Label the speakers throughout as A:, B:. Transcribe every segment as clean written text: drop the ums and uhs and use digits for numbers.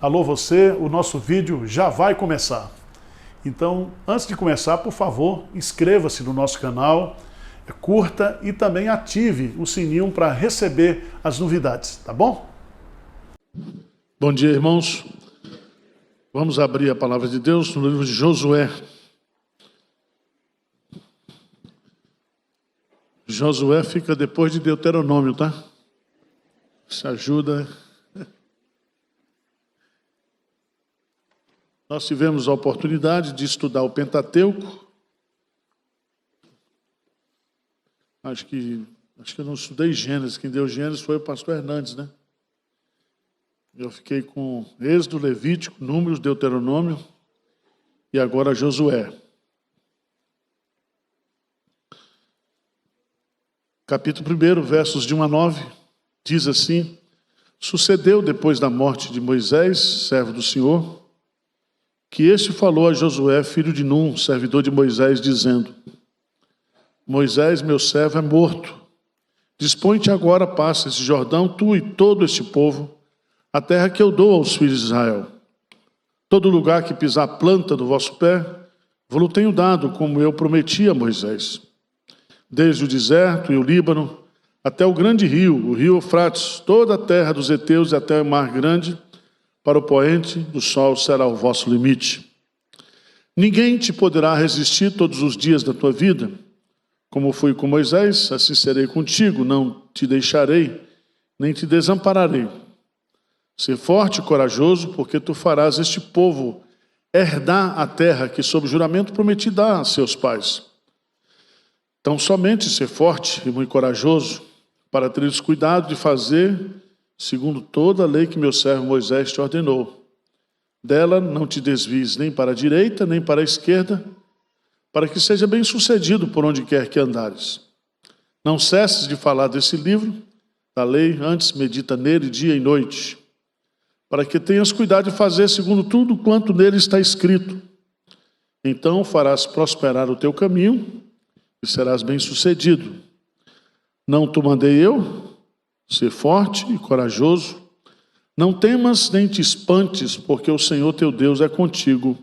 A: Alô você, o nosso vídeo já vai começar. Então, antes de começar, por favor, inscreva-se no nosso canal, curta e também ative o sininho para receber as novidades, tá bom? Bom dia, irmãos. Vamos abrir a palavra de Deus no livro de Josué. Josué fica depois de Deuteronômio, tá? Isso ajuda. Nós tivemos a oportunidade de estudar o Pentateuco. Acho que eu não estudei Gênesis. Quem deu Gênesis foi o pastor Hernandes, né? Eu fiquei com Êxodo, Levítico, Números, Deuteronômio e agora Josué. Capítulo 1, versos de 1 a 9, diz assim: Sucedeu depois da morte de Moisés, servo do Senhor, que este falou a Josué, filho de Num, servidor de Moisés, dizendo: Moisés, meu servo, é morto. Dispõe-te agora, passa esse Jordão, tu e todo este povo, a terra que eu dou aos filhos de Israel. Todo lugar que pisar a planta do vosso pé, vos tenho dado, como eu prometi a Moisés. Desde o deserto e o Líbano, até o grande rio, o rio Eufrates, toda a terra dos heteus e até o mar grande, para o poente do sol será o vosso limite. Ninguém te poderá resistir todos os dias da tua vida. Como fui com Moisés, assim serei contigo, não te deixarei, nem te desampararei. Ser forte e corajoso, porque tu farás este povo herdar a terra que sob juramento prometi dar a seus pais. Então somente ser forte e muito corajoso, para teres cuidado de fazer segundo toda a lei que meu servo Moisés te ordenou. Dela não te desvies nem para a direita, nem para a esquerda, para que seja bem sucedido por onde quer que andares. Não cesses de falar desse livro, da lei, antes medita nele dia e noite, para que tenhas cuidado de fazer segundo tudo quanto nele está escrito. Então farás prosperar o teu caminho e serás bem sucedido. Não te mandei eu? Ser forte e corajoso, não temas nem te espantes, porque o Senhor teu Deus é contigo,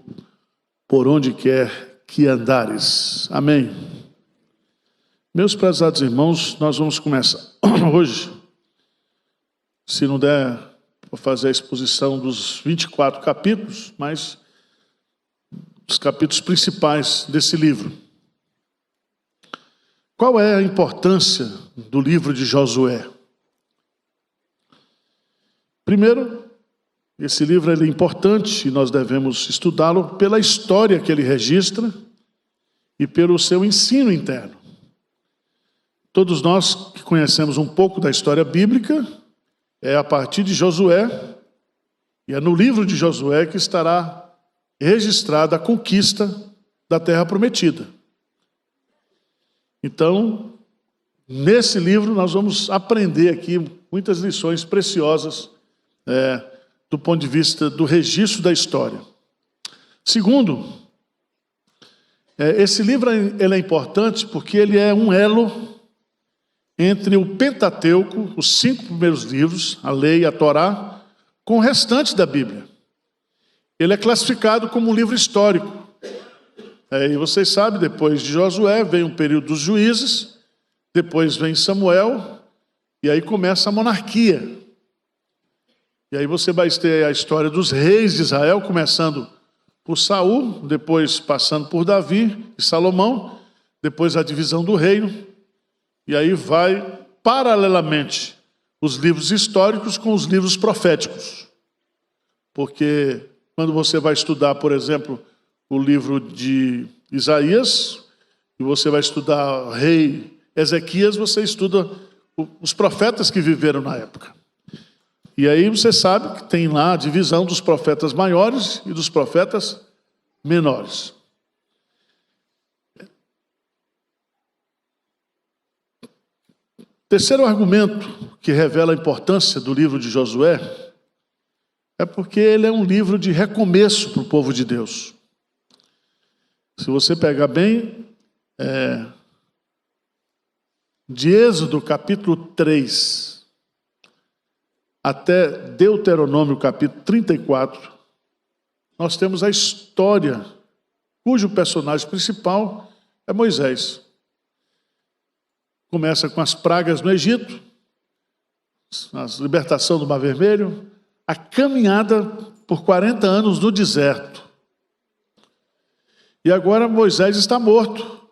A: por onde quer que andares. Amém. Meus prezados irmãos, nós vamos começar hoje, se não der para fazer a exposição dos 24 capítulos, mas os capítulos principais desse livro. Qual é a importância do livro de Josué? Primeiro, esse livro é importante e nós devemos estudá-lo pela história que ele registra e pelo seu ensino interno. Todos nós que conhecemos um pouco da história bíblica, é a partir de Josué, e é no livro de Josué que estará registrada a conquista da terra prometida. Então, nesse livro nós vamos aprender aqui muitas lições preciosas do ponto de vista do registro da história. Segundo, esse livro ele é importante porque ele é um elo entre o Pentateuco, os 5 primeiros livros, a lei e a Torá, com o restante da Bíblia. Ele é classificado como um livro histórico. E vocês sabem, depois de Josué vem um período dos juízes, depois vem Samuel, e aí começa a monarquia. E aí você vai ter a história dos reis de Israel, começando por Saul, depois passando por Davi e Salomão, depois a divisão do reino, e aí vai paralelamente os livros históricos com os livros proféticos. Porque quando você vai estudar, por exemplo, o livro de Isaías, e você vai estudar o rei Ezequias, você estuda os profetas que viveram na época. E aí você sabe que tem lá a divisão dos profetas maiores e dos profetas menores. Terceiro argumento que revela a importância do livro de Josué é porque ele é um livro de recomeço para o povo de Deus. Se você pegar bem, de Êxodo capítulo 3 até Deuteronômio capítulo 34, nós temos a história cujo personagem principal é Moisés. Começa com as pragas no Egito, a libertação do Mar Vermelho, a caminhada por 40 anos no deserto. E agora Moisés está morto.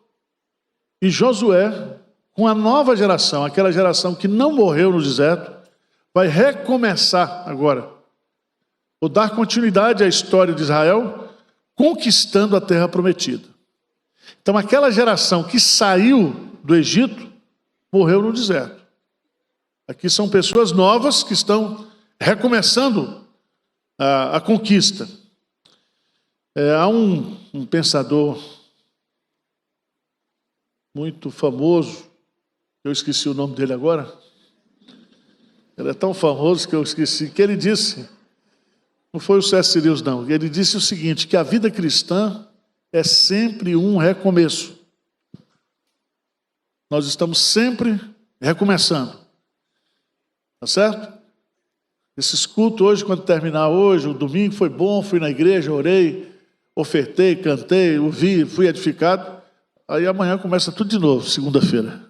A: E Josué, com a nova geração, aquela geração que não morreu no deserto, vai recomeçar agora, ou dar continuidade à história de Israel, conquistando a terra prometida. Então aquela geração que saiu do Egito, morreu no deserto. Aqui são pessoas novas que estão recomeçando a conquista. Há um pensador muito famoso, eu esqueci o nome dele agora, ele é tão famoso que eu esqueci, que ele disse, não foi o C.S. Lewis não, ele disse o seguinte, que a vida cristã é sempre um recomeço. Nós estamos sempre recomeçando, tá certo? Esses cultos hoje, quando terminar hoje, o domingo foi bom, fui na igreja, orei, ofertei, cantei, ouvi, fui edificado. Aí amanhã começa tudo de novo, segunda-feira.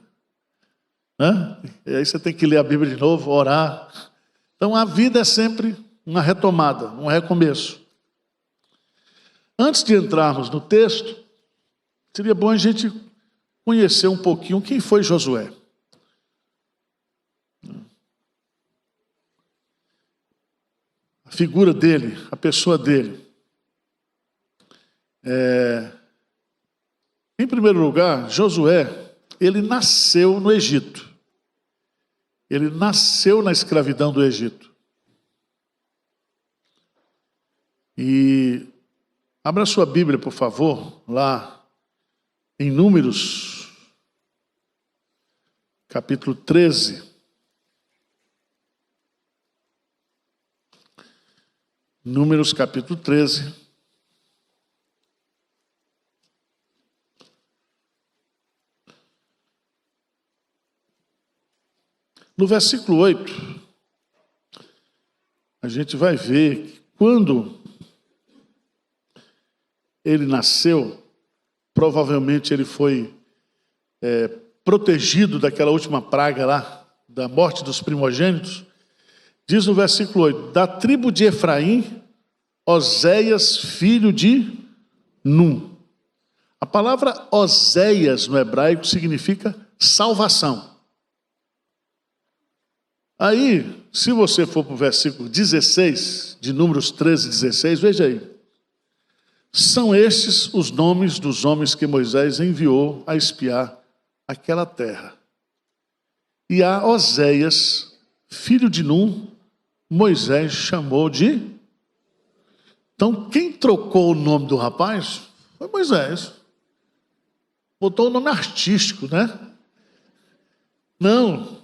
A: Né? E aí você tem que ler a Bíblia de novo, orar. Então a vida é sempre uma retomada, um recomeço. Antes de entrarmos no texto, seria bom a gente conhecer um pouquinho quem foi Josué. A figura dele, a pessoa dele. Em primeiro lugar, Josué, ele nasceu no Egito. Ele nasceu na escravidão do Egito. E abra sua Bíblia, por favor, lá em Números, capítulo 13. Números, capítulo 13. No versículo 8, a gente vai ver que quando ele nasceu, provavelmente ele foi protegido daquela última praga lá, da morte dos primogênitos. Diz no versículo 8, da tribo de Efraim, Oséias, filho de Num. A palavra Oséias no hebraico significa salvação. Aí, se você for para o versículo 16, de Números 13, 16, veja aí. São estes os nomes dos homens que Moisés enviou a espiar aquela terra. E a Oséias, filho de Num, Moisés chamou de... Então, quem trocou o nome do rapaz foi Moisés. Botou o nome artístico, né? Não.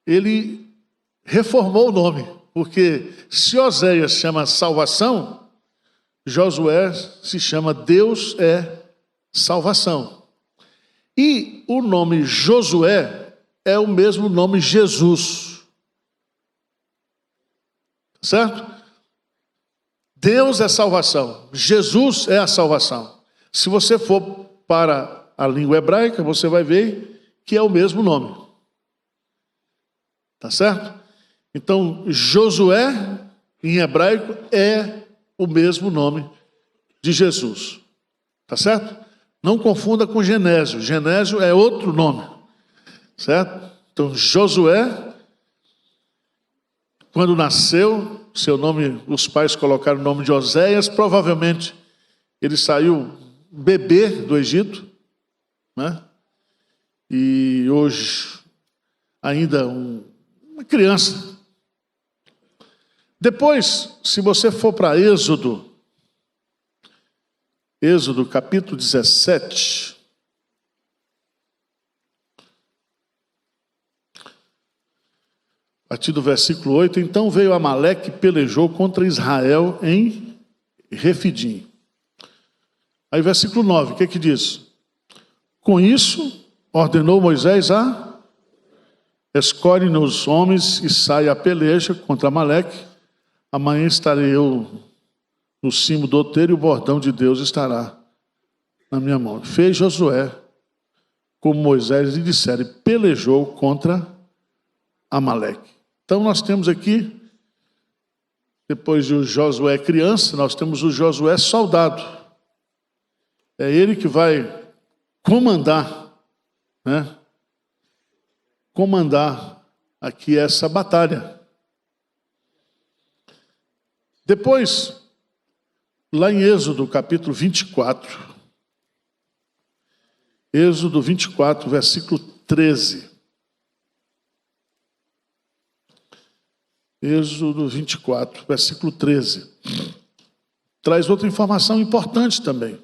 A: Ele reformou o nome, porque se Oséias chama salvação, Josué se chama Deus é salvação. E o nome Josué é o mesmo nome Jesus. Certo? Deus é salvação, Jesus é a salvação. Se você for para a língua hebraica, você vai ver que é o mesmo nome. Tá certo? Então, Josué, em hebraico, é o mesmo nome de Jesus. Tá certo? Não confunda com Genésio. Genésio é outro nome. Certo? Então, Josué, quando nasceu, seu nome, os pais colocaram o nome de Oséias, provavelmente ele saiu bebê do Egito, né? E hoje ainda uma criança. Depois, se você for para Êxodo capítulo 17, a partir do versículo 8, então veio Amaleque e pelejou contra Israel em Refidim. Aí versículo 9, o que é que diz? Com isso, ordenou Moisés a escolhe nos homens e sai a peleja contra Amaleque. Amanhã estarei eu no cimo do outeiro e o bordão de Deus estará na minha mão. Fez Josué como Moisés lhe dissera, e pelejou contra Amaleque. Então nós temos aqui, depois de Josué criança, nós temos o Josué soldado. É ele que vai comandar, né? Comandar aqui essa batalha. Depois, lá em Êxodo, capítulo 24, Êxodo 24, versículo 13. Êxodo 24, versículo 13. Traz outra informação importante também.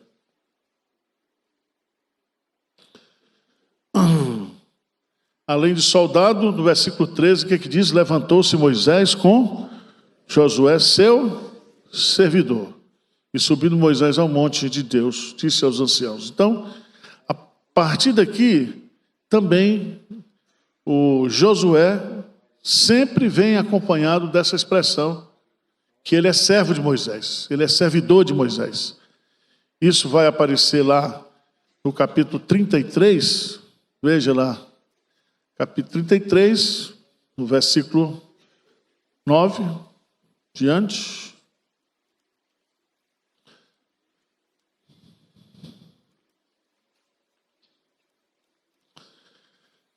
A: Além de soldado, no versículo 13, o que diz? Levantou-se Moisés com Josué, seu servidor. E subindo Moisés ao monte de Deus, disse aos anciãos. Então, a partir daqui, também o Josué sempre vem acompanhado dessa expressão, que ele é servo de Moisés, ele é servidor de Moisés. Isso vai aparecer lá no capítulo 33, veja lá, capítulo 33, no versículo 9, diante.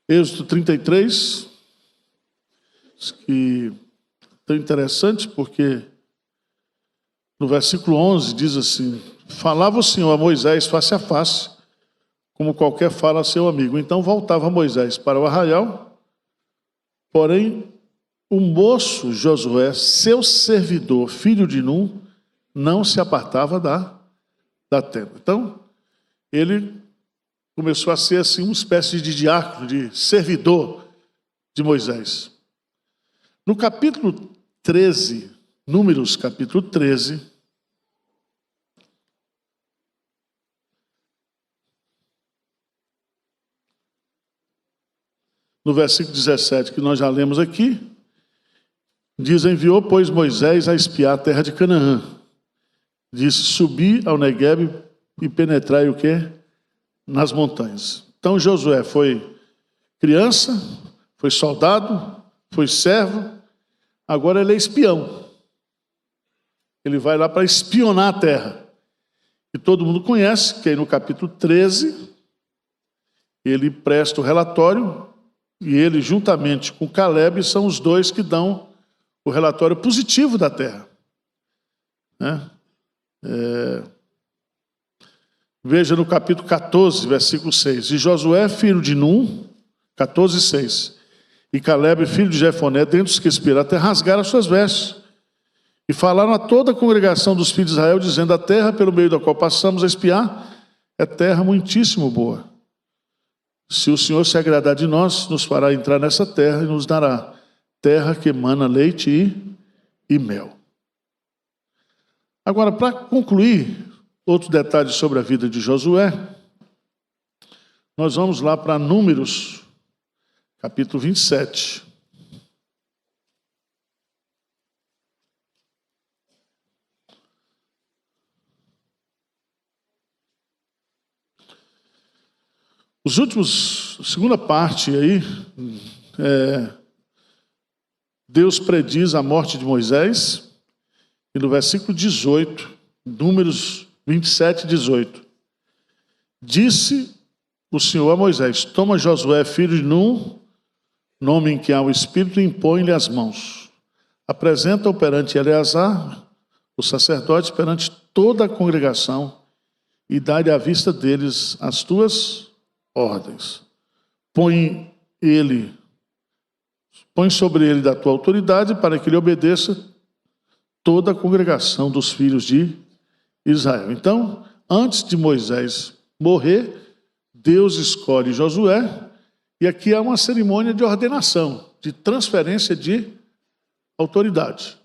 A: Êxodo 33, que é tão interessante porque no versículo 11 diz assim: falava o Senhor a Moisés face a face, como qualquer fala a seu amigo. Então voltava Moisés para o arraial, porém o moço Josué, seu servidor, filho de Num, não se apartava da tenda. Então, ele começou a ser assim uma espécie de diácono, de servidor de Moisés. No capítulo 13, Números capítulo 13, no versículo 17, que nós já lemos aqui, diz: enviou, pois, Moisés a espiar a terra de Canaã. Disse: subi ao Neguebe e penetrai o quê? Nas montanhas. Então Josué foi criança, foi soldado, foi servo, agora ele é espião. Ele vai lá para espionar a terra. E todo mundo conhece que aí no capítulo 13, ele presta o relatório, e ele, juntamente com Caleb, são os dois que dão o relatório positivo da terra. Né? Veja no capítulo 14, versículo 6. E Josué, filho de Num, 14, 6. E Caleb, filho de Jefoné, dentre os que espiaram a terra, rasgaram as suas vestes. E falaram a toda a congregação dos filhos de Israel, dizendo: a terra pelo meio da qual passamos a espiar é terra muitíssimo boa. Se o Senhor se agradar de nós, nos fará entrar nessa terra e nos dará terra que emana leite e mel. Agora, para concluir, outro detalhe sobre a vida de Josué, nós vamos lá para Números, capítulo 27. Os últimos, segunda parte aí, Deus prediz a morte de Moisés, e no versículo 18, Números 27, 18, disse o Senhor a Moisés: toma Josué, filho de Num, nome em que há o Espírito, e impõe-lhe as mãos. Apresenta-o perante Eleazar, o sacerdote, perante toda a congregação, e dá-lhe à vista deles as tuas ordens. Põe sobre ele da tua autoridade, para que lhe obedeça toda a congregação dos filhos de Israel. Então, antes de Moisés morrer, Deus escolhe Josué, e aqui há uma cerimônia de ordenação, de transferência de autoridade.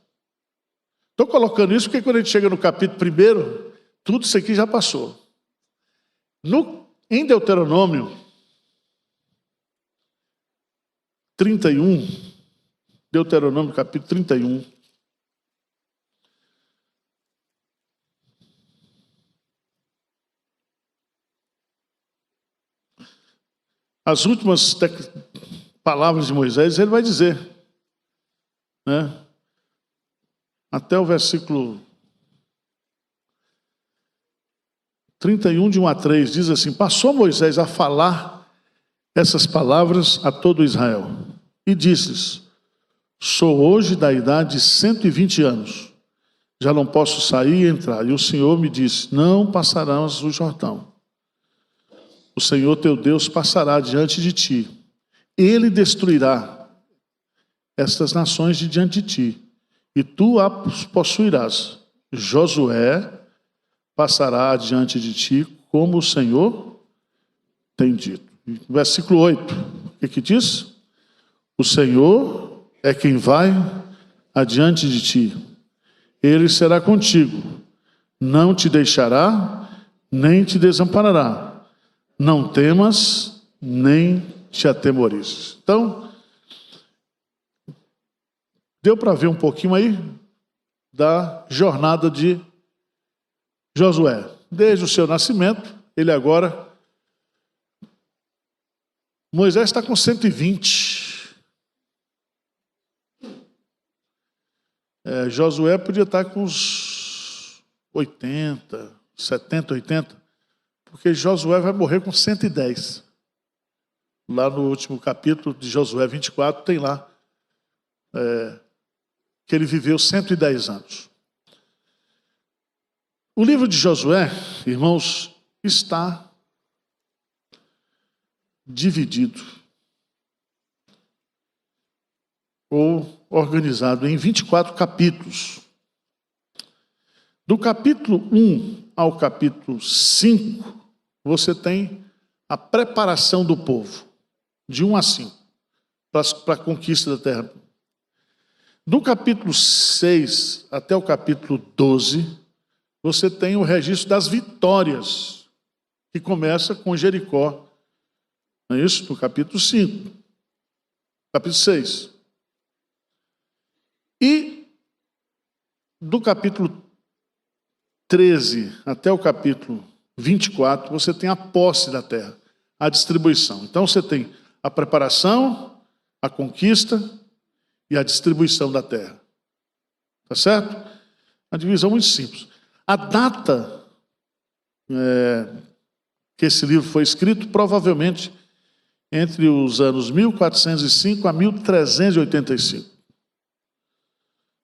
A: Estou colocando isso porque quando a gente chega no capítulo 1, tudo isso aqui já passou. Em Deuteronômio, 31, Deuteronômio capítulo 31. As últimas palavras de Moisés, ele vai dizer, né? Até o versículo 31, de 1 a 3, diz assim: passou Moisés a falar essas palavras a todo Israel, e disse-lhes: sou hoje da idade de 120 anos, já não posso sair e entrar. E o Senhor me disse: não passarás o Jordão. O Senhor teu Deus passará diante de ti. Ele destruirá estas nações de diante de ti, e tu as possuirás. Josué passará diante de ti, como o Senhor tem dito. Versículo 8, o que diz? O Senhor é quem vai adiante de ti. Ele será contigo, não te deixará, nem te desamparará. Não temas, nem te atemorizes. Então, deu para ver um pouquinho aí da jornada de Josué. Desde o seu nascimento, ele agora... Moisés está com 120. Josué podia estar com uns 80, 70, 80. Porque Josué vai morrer com 110. Lá no último capítulo de Josué 24, tem lá que ele viveu 110 anos. O livro de Josué, irmãos, está dividido ou organizado em 24 capítulos. Do capítulo 1 ao capítulo 5, você tem a preparação do povo, de 1 a 5, para a conquista da terra. Do capítulo 6 até o capítulo 12, você tem o registro das vitórias, que começa com Jericó. Não é isso? No capítulo 5. Capítulo 6. E do capítulo 13 até o capítulo 24, você tem a posse da terra, a distribuição. Então você tem a preparação, a conquista e a distribuição da terra. Tá certo? Uma divisão muito simples. A data que esse livro foi escrito, provavelmente entre os anos 1405 a 1385.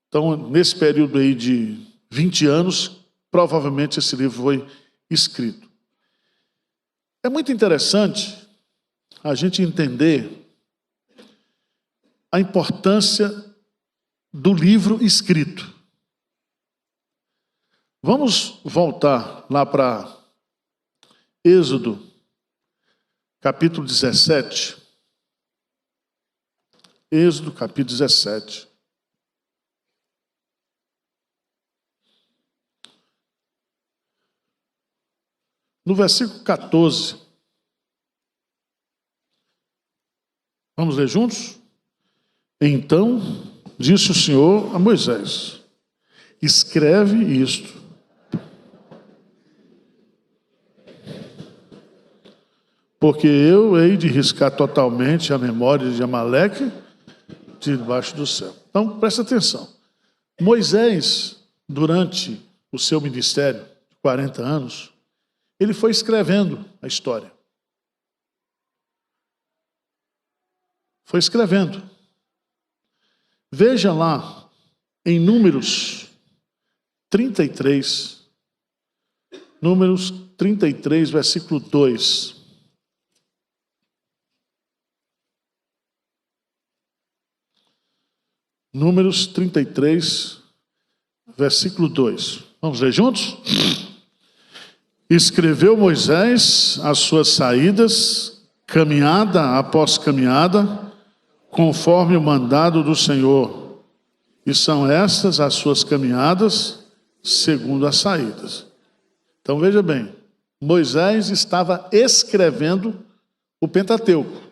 A: Então, nesse período aí de 20 anos, provavelmente esse livro foi escrito. É muito interessante a gente entender a importância do livro escrito. Vamos voltar lá para Êxodo, capítulo 17. Êxodo, capítulo 17. No versículo 14. Vamos ler juntos? Então disse o Senhor a Moisés: escreve isto, porque eu hei de riscar totalmente a memória de Amaleque debaixo do céu. Então, presta atenção. Moisés, durante o seu ministério, de 40 anos, ele foi escrevendo a história. Foi escrevendo. Veja lá, em Números 33, Números 33, versículo 2. Números 33, versículo 2. Vamos ler juntos? Escreveu Moisés as suas saídas, caminhada após caminhada, conforme o mandado do Senhor. E são estas as suas caminhadas, segundo as saídas. Então veja bem, Moisés estava escrevendo o Pentateuco.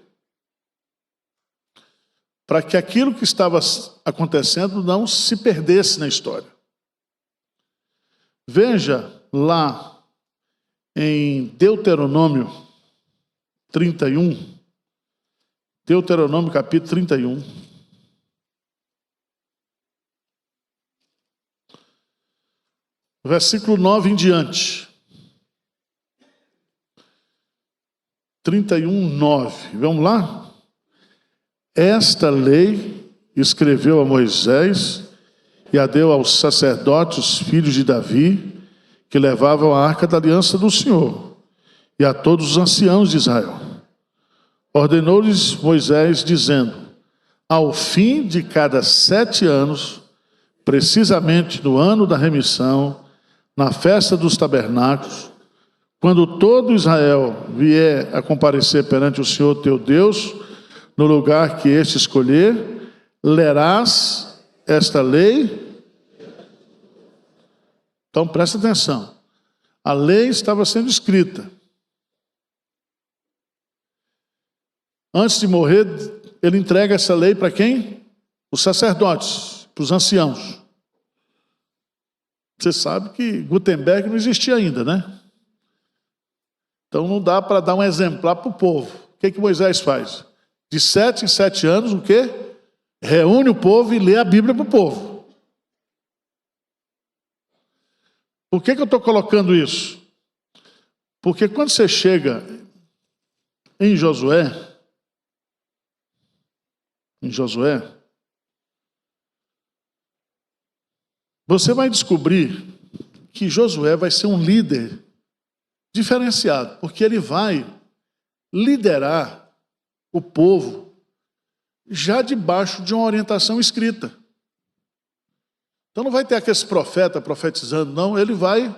A: para que aquilo que estava acontecendo não se perdesse na história. Veja lá em Deuteronômio 31, Deuteronômio capítulo 31. Versículo 9 em diante. 31, 9. Vamos lá? Esta lei escreveu a Moisés e a deu aos sacerdotes, os filhos de Davi, que levavam a arca da aliança do Senhor, e a todos os anciãos de Israel. Ordenou-lhes Moisés, dizendo: ao fim de cada 7 anos, precisamente no ano da remissão, na festa dos tabernáculos, quando todo Israel vier a comparecer perante o Senhor teu Deus, no lugar que este escolher, lerás esta lei. Então presta atenção. A lei estava sendo escrita. Antes de morrer, ele entrega essa lei para quem? Os sacerdotes, para os anciãos. Você sabe que Gutenberg não existia ainda, né? Então não dá para dar um exemplar para o povo. O que Moisés faz? De 7 em 7 anos, o quê? Reúne o povo e lê a Bíblia para o povo. Por que eu estou colocando isso? Porque quando você chega em Josué, você vai descobrir que Josué vai ser um líder diferenciado, porque ele vai liderar o povo já debaixo de uma orientação escrita. Então não vai ter aqueles profetas profetizando, não. Ele vai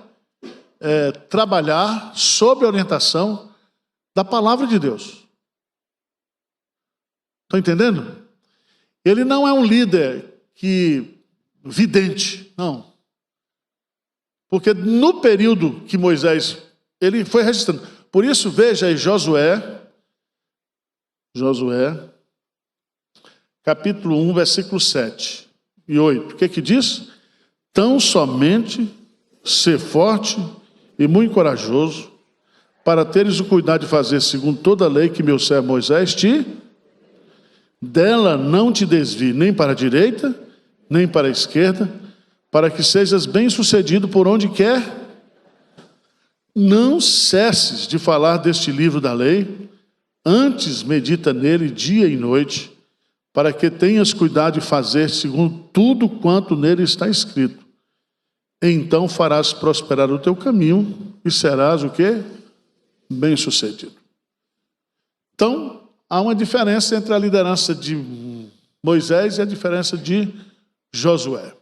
A: trabalhar sob a orientação da palavra de Deus. Estão entendendo? Ele não é um líder vidente, não. Porque no período que Moisés, ele foi registrando. Por isso, veja aí Josué, capítulo 1, versículo 7 e 8. O que diz? Tão somente ser forte e muito corajoso, para teres o cuidado de fazer segundo toda a lei que meu servo Moisés dela não te desvie nem para a direita, nem para a esquerda, para que sejas bem-sucedido por onde quer. Não cesses de falar deste livro da lei, antes medita nele dia e noite, para que tenhas cuidado de fazer segundo tudo quanto nele está escrito. Então farás prosperar o teu caminho e serás o quê? Bem-sucedido. Então, há uma diferença entre a liderança de Moisés e a diferença de Josué.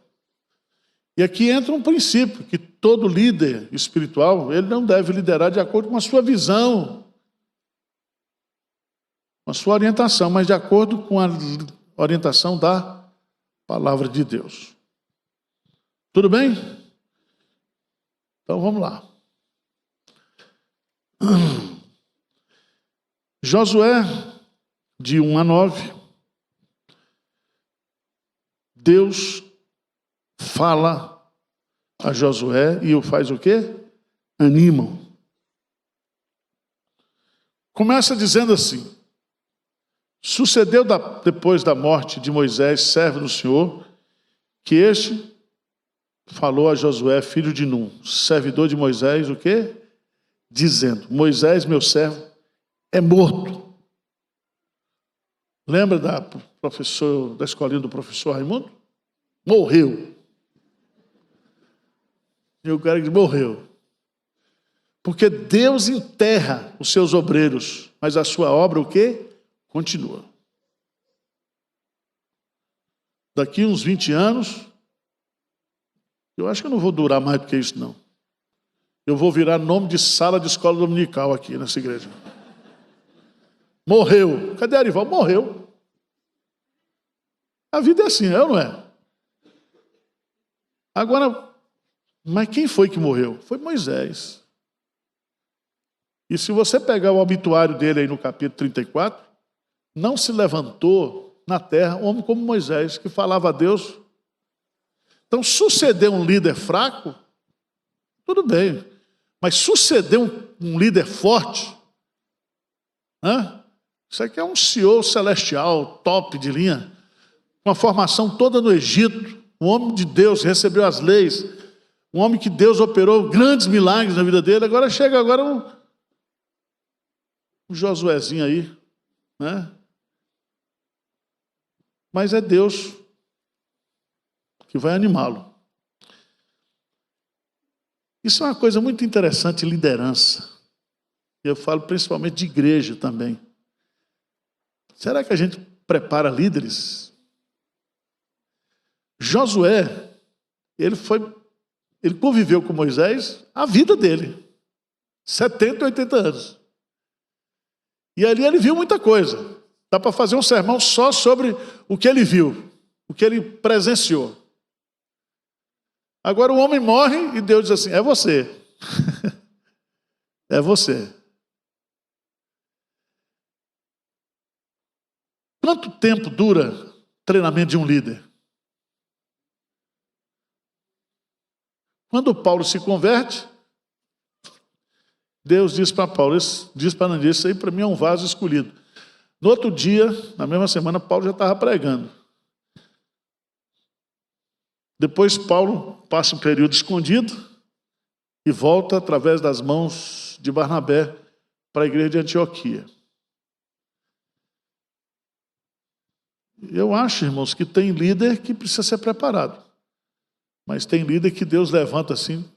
A: E aqui entra um princípio, que todo líder espiritual, ele não deve liderar de acordo com a sua visão, com a sua orientação, mas de acordo com a orientação da palavra de Deus. Tudo bem? Então vamos lá. Josué, de 1 a 9, Deus fala a Josué e o faz o quê? Animam. Começa dizendo assim: sucedeu depois da morte de Moisés, servo do Senhor, que este falou a Josué, filho de Num, servidor de Moisés, o quê? Dizendo: Moisés, meu servo, é morto. Lembra da escolinha do professor Raimundo? Morreu. E o cara que morreu. Porque Deus enterra os seus obreiros, mas a sua obra o quê? Continua. Daqui uns 20 anos, eu acho que eu não vou durar mais do que isso, não. Eu vou virar nome de sala de escola dominical aqui nessa igreja. Morreu. Cadê Arival? Morreu. A vida é assim, é ou não é? Agora, mas quem foi que morreu? Foi Moisés. E se você pegar o obituário dele aí no capítulo 34, não se levantou na terra um homem como Moisés, que falava a Deus. Então, suceder um líder fraco, tudo bem. Mas suceder um líder forte, isso aqui é um CEO celestial, top de linha, com a formação toda no Egito, um homem de Deus, recebeu as leis, um homem que Deus operou grandes milagres na vida dele. Agora chega um Josuézinho aí, mas é Deus que vai animá-lo. Isso é uma coisa muito interessante, liderança. Eu falo principalmente de igreja também. Será que a gente prepara líderes? Josué, ele conviveu com Moisés a vida dele, 70, 80 anos. E ali ele viu muita coisa. Dá para fazer um sermão só sobre o que ele viu, o que ele presenciou. Agora o homem morre e Deus diz assim, é você. É você. Quanto tempo dura o treinamento de um líder? Quando Paulo se converte, Deus diz para Paulo, diz para Ananias, isso aí para mim é um vaso escolhido. No outro dia, na mesma semana, Paulo já estava pregando. Depois Paulo passa um período escondido e volta através das mãos de Barnabé para a igreja de Antioquia. Eu acho, irmãos, que tem líder que precisa ser preparado. Mas tem líder que Deus levanta assim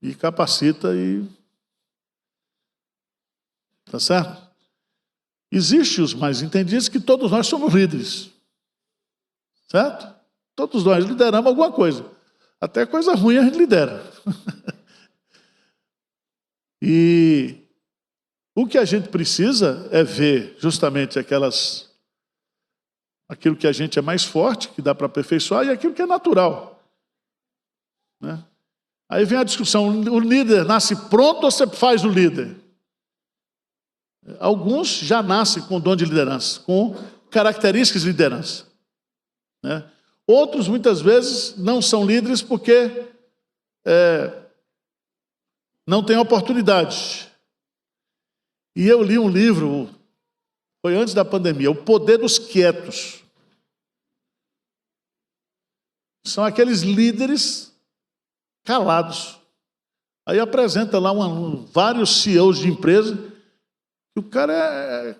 A: e capacita e... Tá certo? Existem os mais entendidos que todos nós somos líderes. Certo? Todos nós lideramos alguma coisa. Até coisa ruim a gente lidera. E o que a gente precisa é ver justamente aquilo que a gente é mais forte, que dá para aperfeiçoar, e aquilo que é natural. Aí vem a discussão, o líder nasce pronto ou você faz o líder? Alguns já nascem com dom de liderança, com características de liderança. Outros, muitas vezes, não são líderes porque não têm oportunidade. E eu li um livro, foi antes da pandemia, O Poder dos Quietos. São aqueles líderes calados. Aí apresenta lá vários CEOs de empresa, e o cara é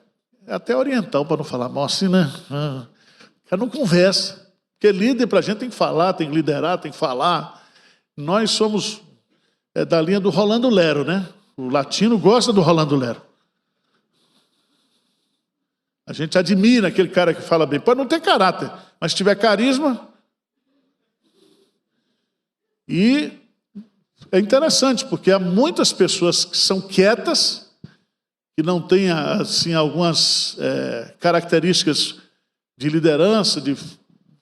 A: até oriental, para não falar mal assim, né? O cara não conversa. Porque líder, para a gente, tem que falar, tem que liderar, tem que falar. Nós somos da linha do Rolando Lero, né? O latino gosta do Rolando Lero. A gente admira aquele cara que fala bem. Pode não ter caráter, mas se tiver carisma... E é interessante, porque há muitas pessoas que são quietas, que não têm assim, algumas características de liderança, de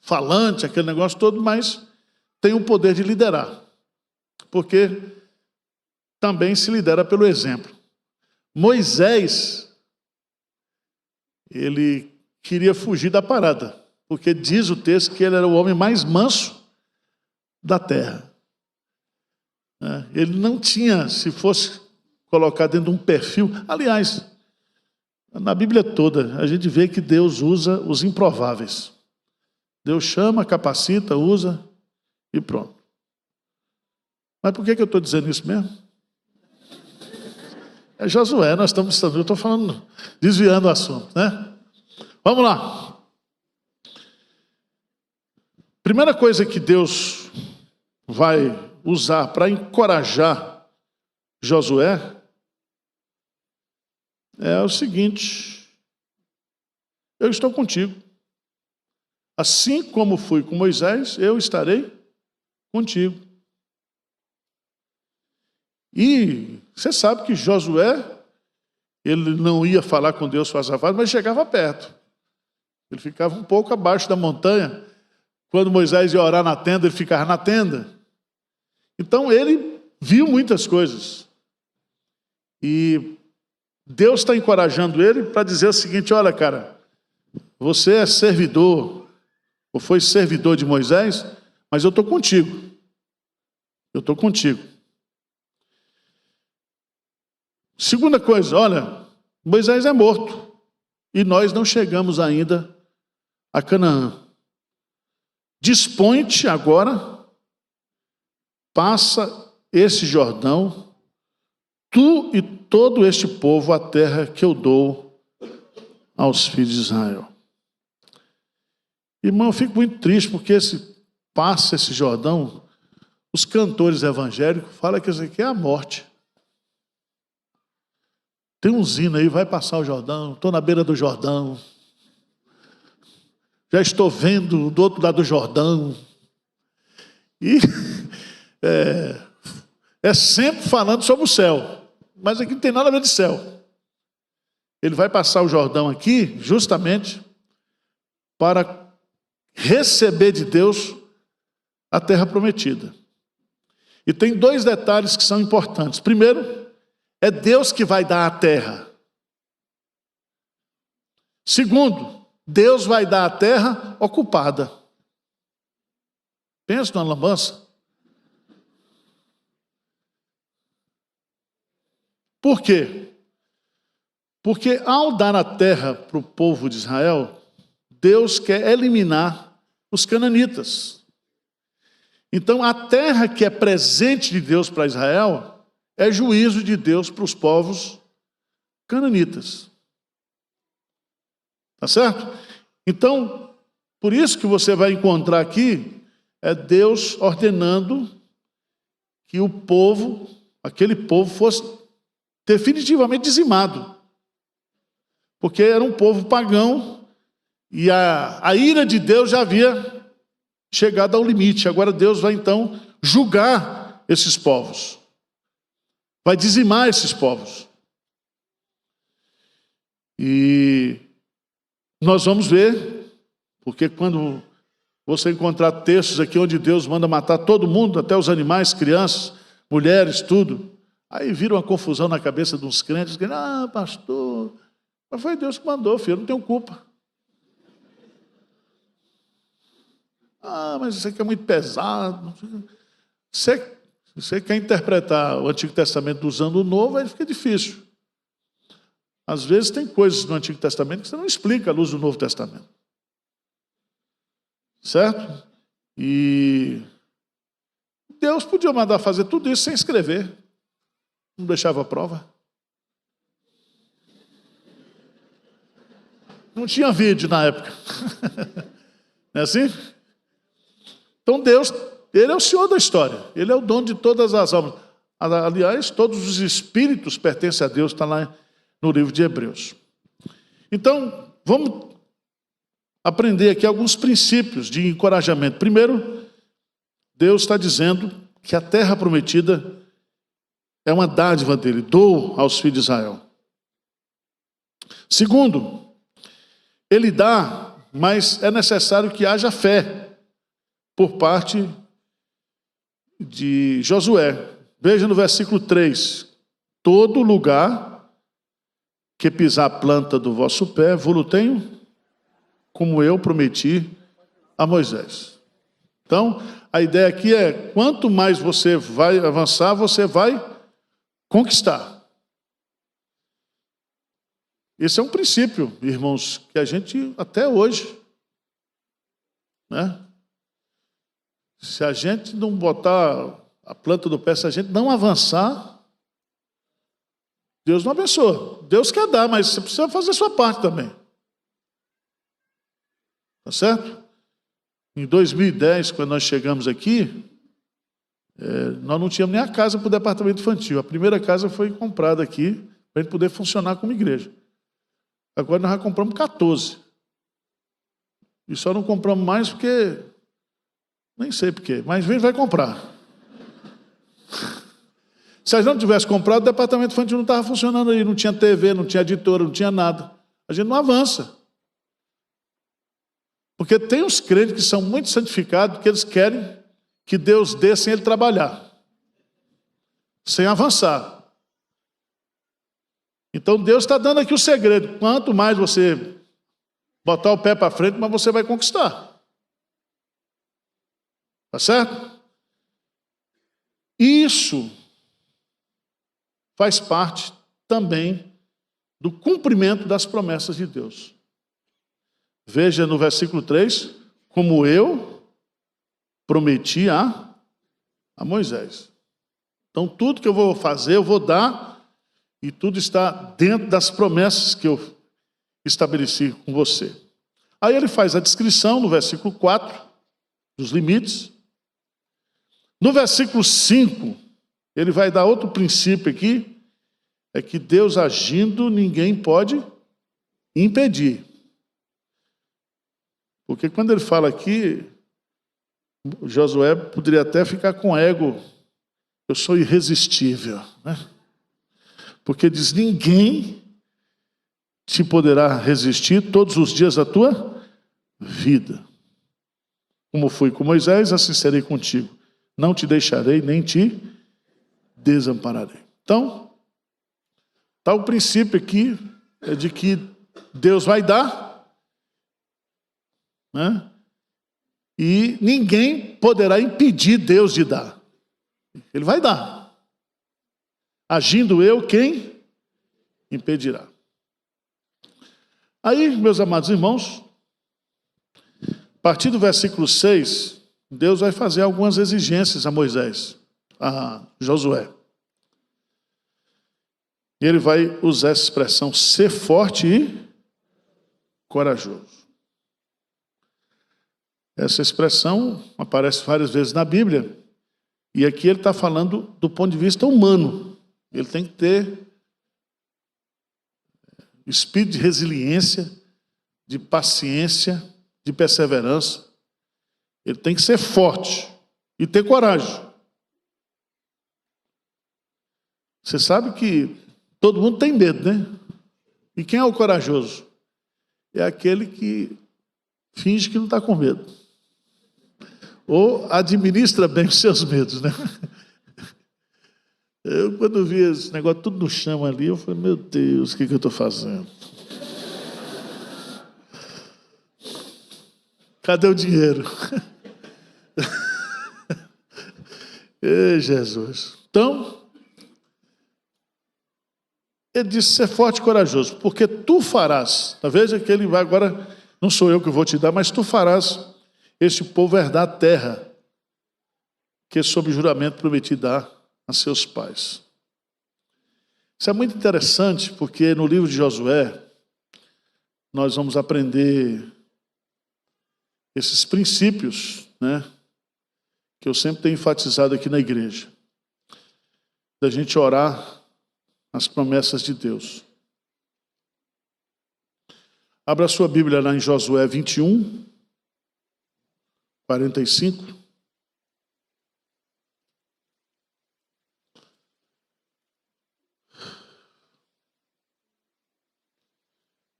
A: falante, aquele negócio todo, mas tem o poder de liderar. Porque também se lidera pelo exemplo. Moisés, ele queria fugir da parada, porque diz o texto que ele era o homem mais manso da terra. Ele não tinha, se fosse colocar dentro de um perfil... Aliás, na Bíblia toda, a gente vê que Deus usa os improváveis. Deus chama, capacita, usa e pronto. Mas por que eu estou dizendo isso mesmo? É Josué, eu estou falando, desviando o assunto, né? Vamos lá. Primeira coisa que Deus vai usar para encorajar Josué é o seguinte: eu estou contigo. Assim como fui com Moisés, eu estarei contigo. E você sabe que Josué, ele não ia falar com Deus face a face, mas chegava perto. Ele ficava um pouco abaixo da montanha. Quando Moisés ia orar na tenda, ele ficava na tenda. Então ele viu muitas coisas. E Deus está encorajando ele para dizer o seguinte: olha, cara, você é servidor, ou foi servidor de Moisés, mas eu estou contigo. Eu estou contigo. Segunda coisa, olha, Moisés é morto e nós não chegamos ainda a Canaã. Dispõe-te agora, passa esse Jordão, tu e todo este povo, a terra que eu dou aos filhos de Israel. Irmão, eu fico muito triste porque passa esse Jordão, os cantores evangélicos falam que isso aqui é a morte. Tem um hino aí, vai passar o Jordão, estou na beira do Jordão, já estou vendo do outro lado do Jordão. E é sempre falando sobre o céu, mas aqui não tem nada a ver de céu. Ele vai passar o Jordão aqui justamente para receber de Deus a terra prometida. E tem dois detalhes que são importantes. Primeiro, é Deus que vai dar a terra. Segundo, Deus vai dar a terra ocupada. Pensa numa lambança. Por quê? Porque ao dar a terra para o povo de Israel, Deus quer eliminar os cananitas. Então, a terra que é presente de Deus para Israel é juízo de Deus para os povos cananitas. Tá certo? Então, por isso que você vai encontrar aqui, é Deus ordenando que o povo, aquele povo fosse definitivamente dizimado. Porque era um povo pagão e a ira de Deus já havia chegado ao limite. Agora Deus vai então julgar esses povos. Vai dizimar esses povos. E nós vamos ver, porque quando você encontrar textos aqui onde Deus manda matar todo mundo, até os animais, crianças, mulheres, tudo, aí vira uma confusão na cabeça de uns crentes, que, pastor, mas foi Deus que mandou, filho, eu não tenho culpa. Mas isso aqui é muito pesado. Você quer interpretar o Antigo Testamento usando o Novo, aí fica difícil. Às vezes tem coisas no Antigo Testamento que você não explica à luz do Novo Testamento. Certo? E Deus podia mandar fazer tudo isso sem escrever. Não deixava prova. Não tinha vídeo na época. Não é assim? Então Deus, Ele é o Senhor da história. Ele é o dono de todas as almas. Aliás, todos os espíritos pertencem a Deus, está lá no livro de Hebreus. Então, vamos aprender aqui alguns princípios de encorajamento. Primeiro, Deus está dizendo que a terra prometida é uma dádiva dele, dou aos filhos de Israel. Segundo, Ele dá, mas é necessário que haja fé por parte de Josué. Veja no versículo 3. Todo lugar que pisar a planta do vosso pé, vou-lo tenho, como eu prometi a Moisés. Então, a ideia aqui é, quanto mais você vai avançar, você vai conquistar. Esse é um princípio, irmãos, que a gente, até hoje, né? Se a gente não botar a planta do pé, se a gente não avançar, Deus não abençoa. Deus quer dar, mas você precisa fazer a sua parte também. Tá certo? Em 2010, quando nós chegamos aqui, nós não tínhamos nem a casa para o departamento infantil. A primeira casa foi comprada aqui, para a gente poder funcionar como igreja. Agora nós já compramos 14. E só não compramos mais porque... nem sei porquê, mas a gente vai comprar. Se a gente não tivesse comprado, o departamento infantil não estava funcionando aí. Não tinha TV, não tinha editora, não tinha nada. A gente não avança. Porque tem uns crentes que são muito santificados, que eles querem que Deus dê sem ele trabalhar. Sem avançar. Então Deus está dando aqui o segredo. Quanto mais você botar o pé para frente, mas você vai conquistar. Tá certo? Isso faz parte também do cumprimento das promessas de Deus. Veja no versículo 3, como eu prometi a Moisés. Então, tudo que eu vou fazer, eu vou dar, e tudo está dentro das promessas que eu estabeleci com você. Aí ele faz a descrição no versículo 4, dos limites. No versículo 5, ele vai dar outro princípio aqui, é que Deus agindo, ninguém pode impedir. Porque quando ele fala aqui, Josué poderia até ficar com ego, eu sou irresistível, né? Porque diz, ninguém te poderá resistir todos os dias da tua vida. Como fui com Moisés, assim serei contigo. Não te deixarei, nem te desampararei. Então, está o princípio aqui, é de que Deus vai dar, né? E ninguém poderá impedir Deus de dar. Ele vai dar. Agindo eu, quem impedirá? Aí, meus amados irmãos, a partir do versículo 6, Deus vai fazer algumas exigências a Moisés, a Josué. E ele vai usar essa expressão, ser forte e corajoso. Essa expressão aparece várias vezes na Bíblia, e aqui ele está falando do ponto de vista humano. Ele tem que ter espírito de resiliência, de paciência, de perseverança. Ele tem que ser forte e ter coragem. Você sabe que todo mundo tem medo, né? E quem é o corajoso? É aquele que finge que não está com medo. Ou administra bem os seus medos, né? Eu, quando vi esse negócio tudo no chão ali, eu falei, meu Deus, o que eu estou fazendo? Cadê o dinheiro? Ei, Jesus. Então, ele disse, ser forte e corajoso, porque tu farás. Veja que ele vai agora, não sou eu que vou te dar, mas tu farás este povo herdar a terra, que sob juramento prometi dar a seus pais. Isso é muito interessante, porque no livro de Josué, nós vamos aprender esses princípios, né, que eu sempre tenho enfatizado aqui na igreja, da gente orar as promessas de Deus. Abra sua Bíblia lá em Josué 21, 45.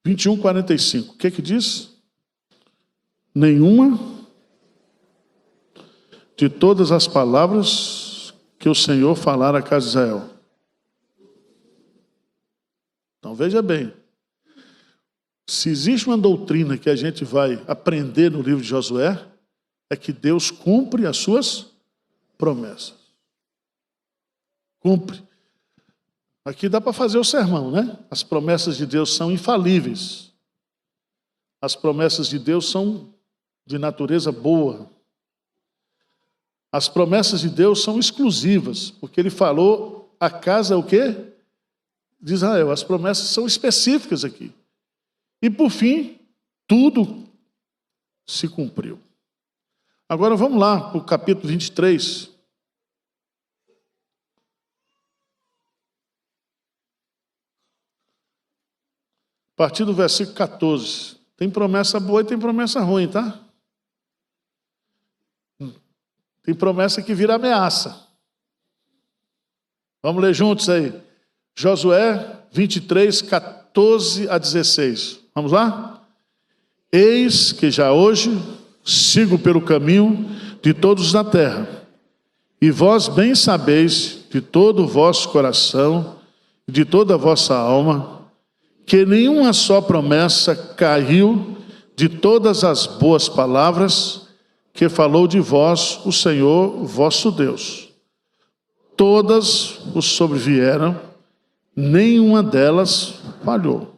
A: (21, 45). O que diz? Nenhuma de todas as palavras que o Senhor falar à casa de Israel. Então veja bem, se existe uma doutrina que a gente vai aprender no livro de Josué, é que Deus cumpre as suas promessas. Cumpre. Aqui dá para fazer o sermão, né? As promessas de Deus são infalíveis. As promessas de Deus são de natureza boa. As promessas de Deus são exclusivas, porque ele falou a casa o quê? De Israel. As promessas são específicas aqui. E por fim, tudo se cumpriu. Agora vamos lá para o capítulo 23. A partir do versículo 14. Tem promessa boa e tem promessa ruim, tá? Tem promessa que vira ameaça. Vamos ler juntos aí. Josué 23, 14 a 16. Vamos lá? Eis que já hoje sigo pelo caminho de todos na terra, e vós bem sabeis de todo o vosso coração e de toda a vossa alma, que nenhuma só promessa caiu de todas as boas palavras que falou de vós o Senhor vosso Deus. Todas os sobrevieram, nenhuma delas falhou.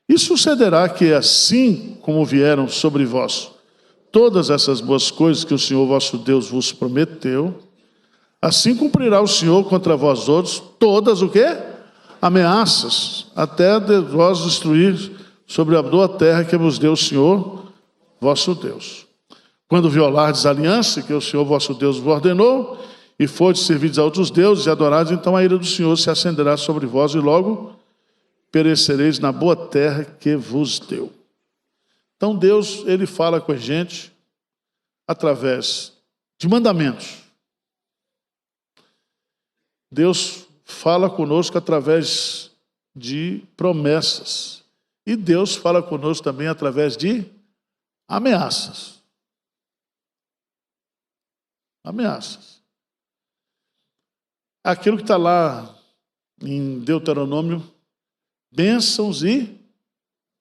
A: E sucederá que, assim como vieram sobre vós todas essas boas coisas que o Senhor vosso Deus vos prometeu, assim cumprirá o Senhor contra vós outros todas o quê? Ameaças, até de vós destruir sobre a boa terra que vos deu o Senhor vosso Deus. Quando violardes a aliança que o Senhor vosso Deus vos ordenou, e fordes servidos a outros deuses e adorados, então a ira do Senhor se acenderá sobre vós e logo perecereis na boa terra que vos deu. Então Deus, Ele fala com a gente através de mandamentos. Deus fala conosco através de promessas. E Deus fala conosco também através de ameaças. Ameaças. Aquilo que está lá em Deuteronômio, bênçãos e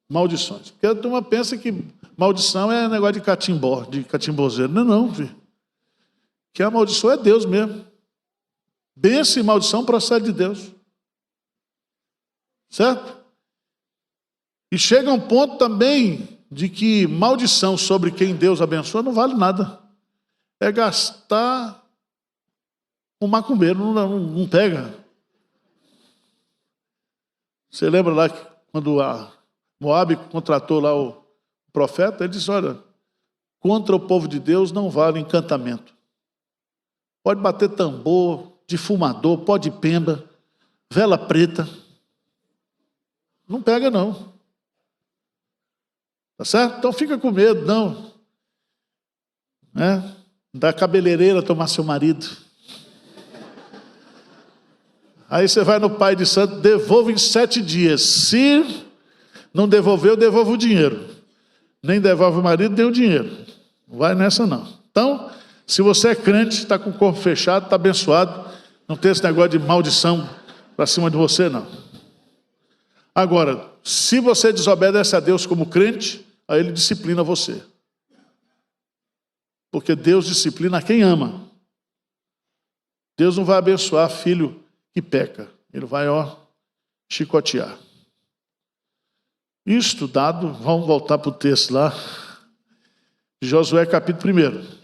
A: maldições. Porque a turma pensa que maldição é negócio de catimbó, de catimbozeiro. Não, não, filho. Que a maldição é Deus mesmo. Bênção e maldição procede de Deus. Certo? E chega a um ponto também de que maldição sobre quem Deus abençoa não vale nada. É gastar um macumbeiro, não pega. Você lembra lá que quando a Moabe contratou lá o profeta, ele disse, olha, contra o povo de Deus não vale encantamento. Pode bater tambor, defumador, pó de pemba, vela preta. Não pega não. Tá certo? Então fica com medo, não. Né? Da cabeleireira tomar seu marido. Aí você vai no pai de santo, devolve em 7 dias. Se não devolver, eu devolvo o dinheiro. Nem devolve o marido, nem o dinheiro. Não vai nessa não. Então, se você é crente, está com o corpo fechado, está abençoado, não tem esse negócio de maldição para cima de você, não. Agora, se você desobedece a Deus como crente, aí Ele disciplina você. Porque Deus disciplina quem ama. Deus não vai abençoar filho que peca. Ele vai, chicotear. Isto dado, vamos voltar para o texto lá, Josué capítulo 1.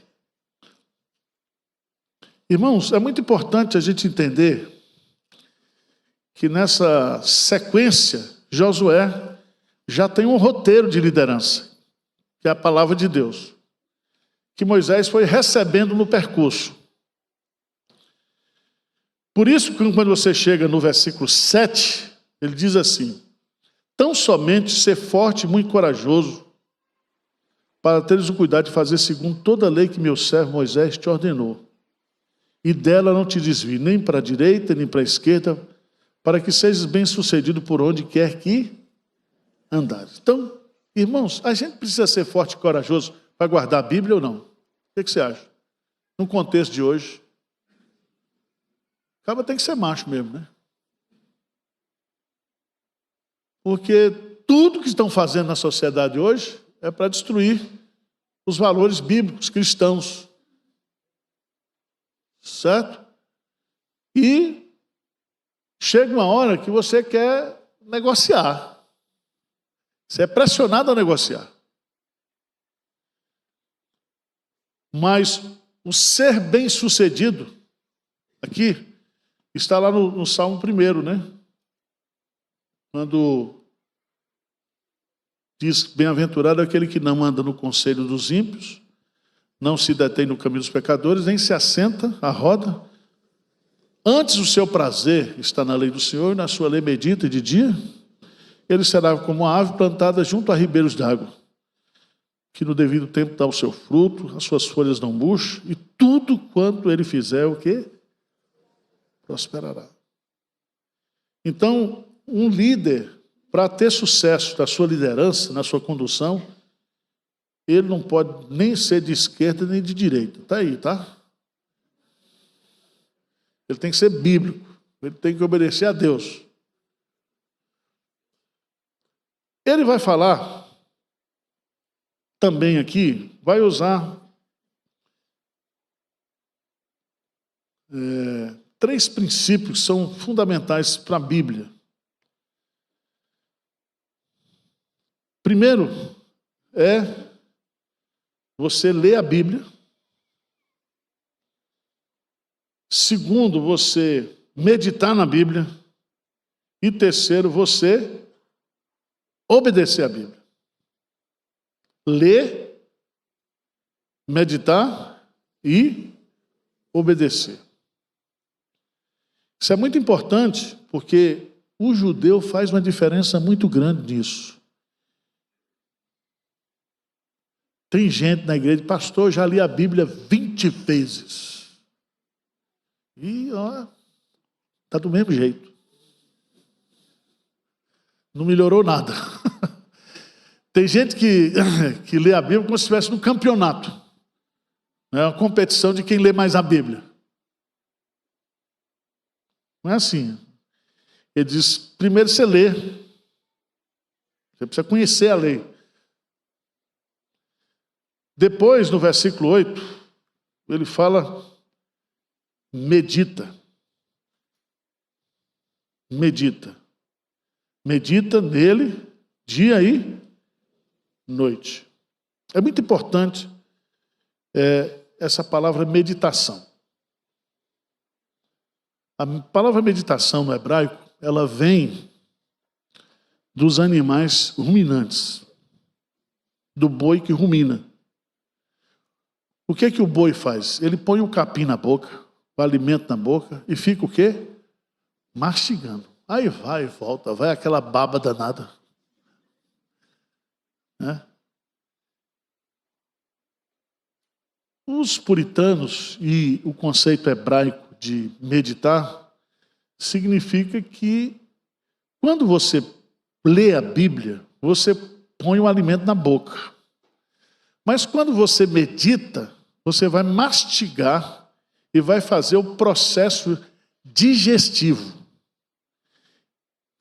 A: Irmãos, é muito importante a gente entender que nessa sequência, Josué já tem um roteiro de liderança, que é a palavra de Deus, que Moisés foi recebendo no percurso. Por isso, quando você chega no versículo 7, ele diz assim, tão somente ser forte e muito corajoso, para teres o cuidado de fazer segundo toda a lei que meu servo Moisés te ordenou. E dela não te desvie, nem para a direita, nem para a esquerda, para que sejas bem-sucedido por onde quer que andares. Então, irmãos, a gente precisa ser forte e corajoso para guardar a Bíblia ou não? O que você acha? No contexto de hoje, o cara tem que ser macho mesmo, né? Porque tudo que estão fazendo na sociedade hoje é para destruir os valores bíblicos cristãos. Certo? E chega uma hora que você quer negociar. Você é pressionado a negociar. Mas o ser bem-sucedido, aqui, está lá no Salmo 1, né? Quando diz, bem-aventurado aquele que não anda no conselho dos ímpios, não se detém no caminho dos pecadores, nem se assenta à roda. Antes o seu prazer está na lei do Senhor, e na sua lei medita de dia. Ele será como uma ave plantada junto a ribeiros d'água, que no devido tempo dá o seu fruto, as suas folhas não murcham, e tudo quanto ele fizer, o quê? Prosperará. Então, um líder, para ter sucesso na sua liderança, na sua condução, ele não pode nem ser de esquerda nem de direita. Está aí, tá? Ele tem que ser bíblico. Ele tem que obedecer a Deus. Ele vai falar também aqui vai usar três princípios que são fundamentais para a Bíblia. Primeiro é você ler a Bíblia. Segundo, você meditar na Bíblia. E terceiro, você obedecer a Bíblia. Ler, meditar e obedecer. Isso é muito importante porque o judeu faz uma diferença muito grande nisso. Tem gente na igreja, pastor, eu já li a Bíblia 20 vezes. E, está do mesmo jeito. Não melhorou nada. Tem gente que lê a Bíblia como se estivesse no campeonato. É uma competição de quem lê mais a Bíblia. Não é assim. Ele diz, primeiro você lê. Você precisa conhecer a lei. Depois, no versículo 8, ele fala, medita. Medita. Medita nele dia e noite. É muito importante essa palavra meditação. A palavra meditação no hebraico, ela vem dos animais ruminantes, do boi que rumina. O que é que o boi faz? Ele põe o capim na boca, o alimento na boca e fica o quê? Mastigando. Aí vai e volta, vai aquela baba danada. Né? Os puritanos e o conceito hebraico de meditar significa que quando você lê a Bíblia, você põe o alimento na boca. Mas quando você medita, você vai mastigar e vai fazer o processo digestivo.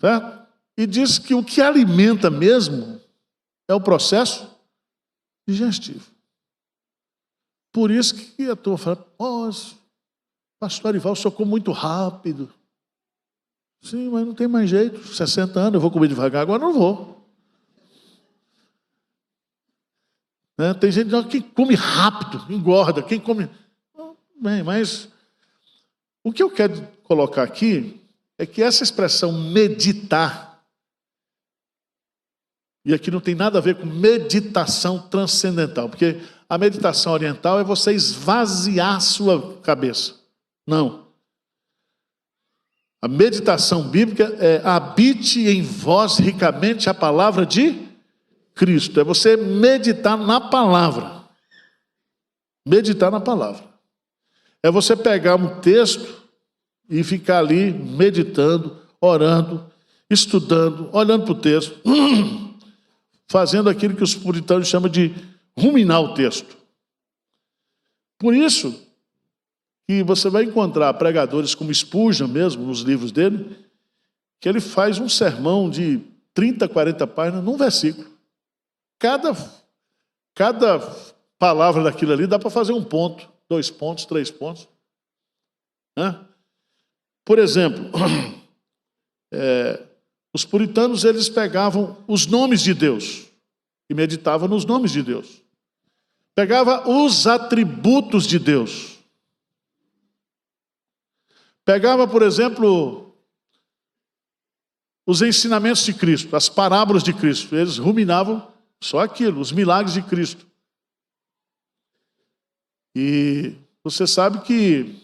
A: Certo? E diz que o que alimenta mesmo é o processo digestivo. Por isso que eu estou falando, pastor Arival, o senhor come muito rápido. Sim, mas não tem mais jeito, 60 anos, eu vou comer devagar, agora não vou. Tem gente que come rápido, engorda, quem come... Bem, mas o que eu quero colocar aqui é que essa expressão meditar, e aqui não tem nada a ver com meditação transcendental, porque a meditação oriental é você esvaziar a sua cabeça. Não. A meditação bíblica é habite em vós ricamente a palavra de Cristo. É você meditar na palavra. Meditar na palavra. É você pegar um texto e ficar ali meditando, orando, estudando, olhando para o texto, fazendo aquilo que os puritanos chamam de ruminar o texto. Por isso que você vai encontrar pregadores como Spurgeon mesmo, nos livros dele, que ele faz um sermão de 30, 40 páginas num versículo. Cada palavra daquilo ali dá para fazer um ponto, 2 pontos, 3 pontos. Por exemplo, os puritanos, eles pegavam os nomes de Deus e meditavam nos nomes de Deus. Pegava os atributos de Deus. Pegava, por exemplo, os ensinamentos de Cristo, as parábolas de Cristo. Eles ruminavam só aquilo, os milagres de Cristo. E você sabe que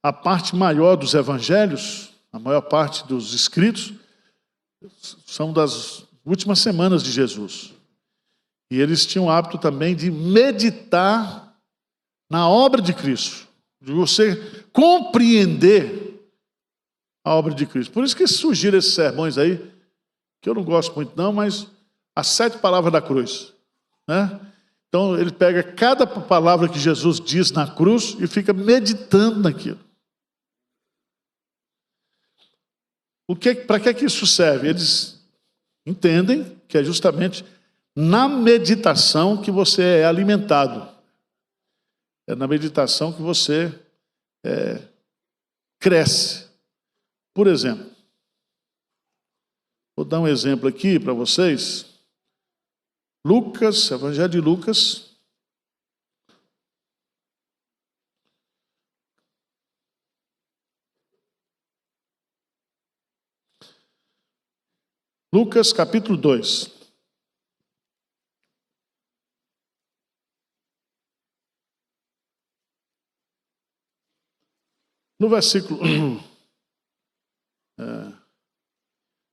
A: a parte maior dos evangelhos, a maior parte dos escritos, são das últimas semanas de Jesus. E eles tinham o hábito também de meditar na obra de Cristo, de você compreender a obra de Cristo. Por isso que surgiram esses sermões aí, que eu não gosto muito não, mas as 7 palavras da cruz. Né? Então ele pega cada palavra que Jesus diz na cruz e fica meditando naquilo. Para que isso serve? Eles entendem que é justamente na meditação que você é alimentado. É na meditação que você cresce. Por exemplo, vou dar um exemplo aqui para vocês. Lucas, Evangelho de Lucas. Lucas capítulo 2. No versículo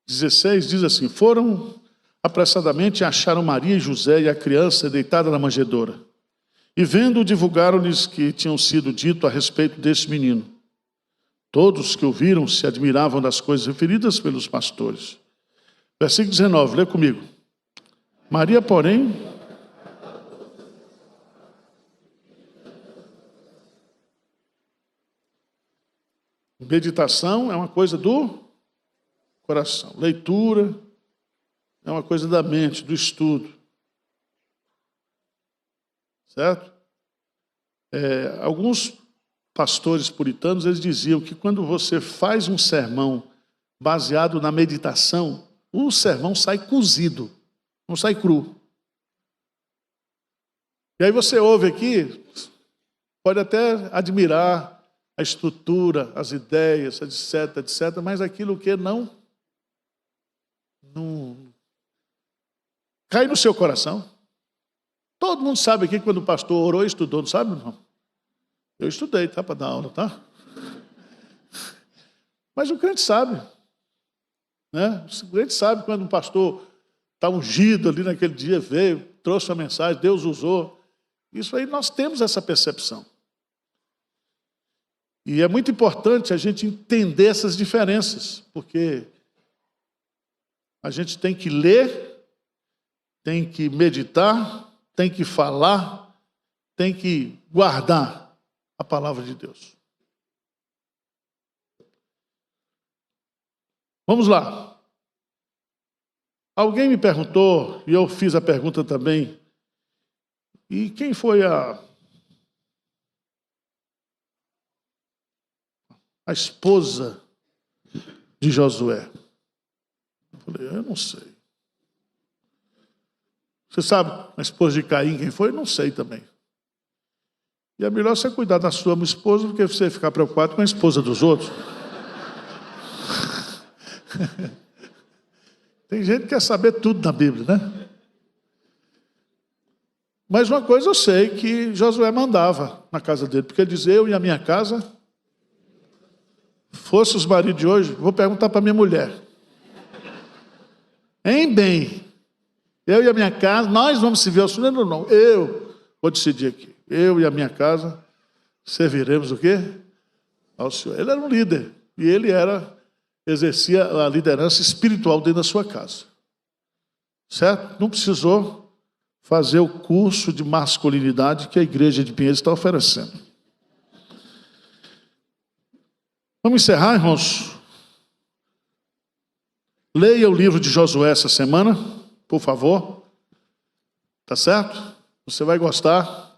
A: 16 diz assim: foram apressadamente e acharam Maria e José e a criança deitada na manjedoura. E vendo, divulgaram-lhes que tinham sido dito a respeito desse menino. Todos que ouviram se admiravam das coisas referidas pelos pastores. Versículo 19, lê comigo. Maria, porém, meditação é uma coisa do coração. Leitura é uma coisa da mente, do estudo. Certo? Alguns pastores puritanos, eles diziam que quando você faz um sermão baseado na meditação, o sermão sai cozido, não sai cru. E aí você ouve aqui, pode até admirar a estrutura, as ideias, etc, etc, mas aquilo que não cai no seu coração. Todo mundo sabe aqui quando o pastor orou e estudou, não sabe, irmão? Eu estudei, tá, para dar aula, tá? Mas o crente sabe, né? O crente sabe quando o pastor está ungido ali naquele dia, veio, trouxe uma mensagem, Deus usou. Isso aí nós temos essa percepção. E é muito importante a gente entender essas diferenças, porque a gente tem que ler, tem que meditar, tem que falar, tem que guardar a palavra de Deus. Vamos lá. Alguém me perguntou, e eu fiz a pergunta também, e quem foi a esposa de Josué? Eu falei, eu não sei. Você sabe a esposa de Caim quem foi? Eu não sei também. E é melhor você cuidar da sua esposa do que você ficar preocupado com a esposa dos outros. Tem gente que quer saber tudo na Bíblia, né? Mas uma coisa eu sei, que Josué mandava na casa dele, porque ele dizia, eu e a minha casa, fosse os maridos de hoje, vou perguntar para minha mulher. Em bem, eu e a minha casa, nós vamos servir ao Senhor? Não, eu vou decidir aqui. Eu e a minha casa serviremos o quê? Ao Senhor. Ele era um líder, e ele exercia a liderança espiritual dentro da sua casa. Certo? Não precisou fazer o curso de masculinidade que a igreja de Pinheiros está oferecendo. Vamos encerrar, irmãos? Leia o livro de Josué essa semana, por favor. Tá certo? Você vai gostar.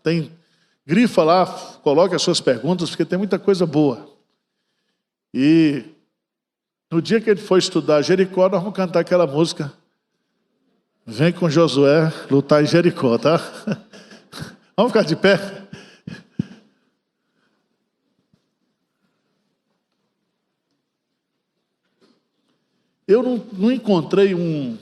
A: Grifa lá, coloque as suas perguntas, porque tem muita coisa boa. E no dia que ele for estudar Jericó, nós vamos cantar aquela música. Vem com Josué lutar em Jericó, tá? Vamos ficar de pé? Eu não encontrei um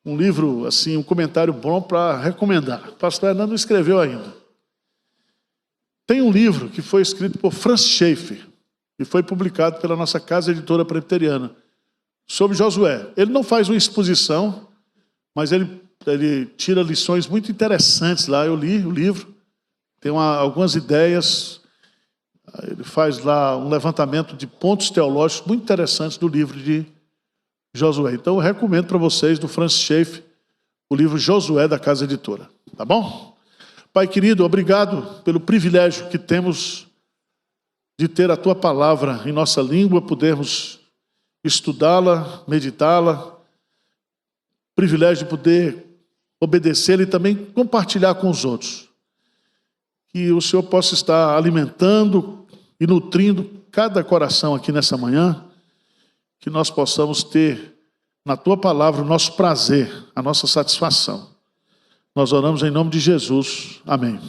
A: livro, assim, um comentário bom para recomendar. O pastor Hernando não escreveu ainda. Tem um livro que foi escrito por Francis Schaeffer, e foi publicado pela nossa casa editora presbiteriana, sobre Josué. Ele não faz uma exposição, mas ele tira lições muito interessantes lá. Eu li o livro, tem algumas ideias. Ele faz lá um levantamento de pontos teológicos muito interessantes do livro de Josué. Então eu recomendo para vocês, do Francis Schaeffer, o livro Josué da Casa Editora. Tá bom? Pai querido, obrigado pelo privilégio que temos de ter a Tua palavra em nossa língua, podermos estudá-la, meditá-la, privilégio de poder obedecer e também compartilhar com os outros. Que o Senhor possa estar alimentando e nutrindo cada coração aqui nessa manhã, que nós possamos ter na Tua palavra o nosso prazer, a nossa satisfação. Nós oramos em nome de Jesus. Amém.